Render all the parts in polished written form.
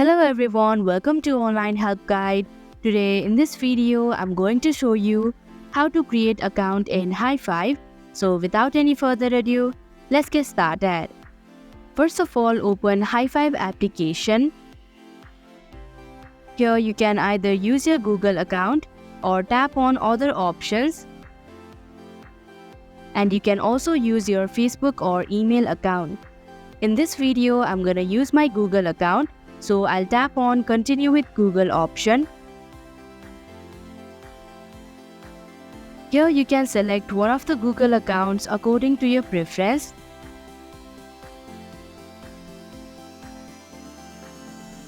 Hello everyone, welcome to Online Help Guide. Today in this video, I'm going to show you how to create account in hi5. So without any further ado, let's get started. First of all, open hi5 application. Here you can either use your Google account or tap on other options. And you can also use your Facebook or email account. In this video, I'm gonna use my Google account. So I'll tap on Continue with Google option. Here you can select one of the Google accounts according to your preference.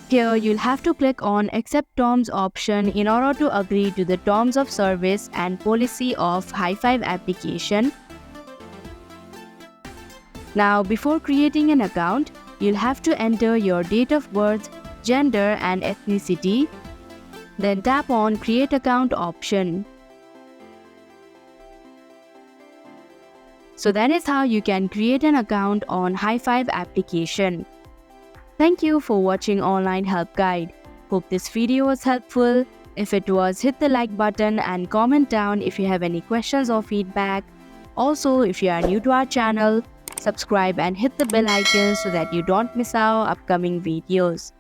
Here you'll have to click on Accept Terms option in order to agree to the terms of service and policy of hi5 application. Now before creating an account, you'll have to enter your date of birth, gender and ethnicity. Then tap on Create Account option. So that is how you can create an account on hi5 application. Thank you for watching Online Help Guide. Hope this video was helpful. If it was, hit the like button and comment down if you have any questions or feedback. Also, if you are new to our channel, subscribe and hit the bell icon so that you don't miss our upcoming videos.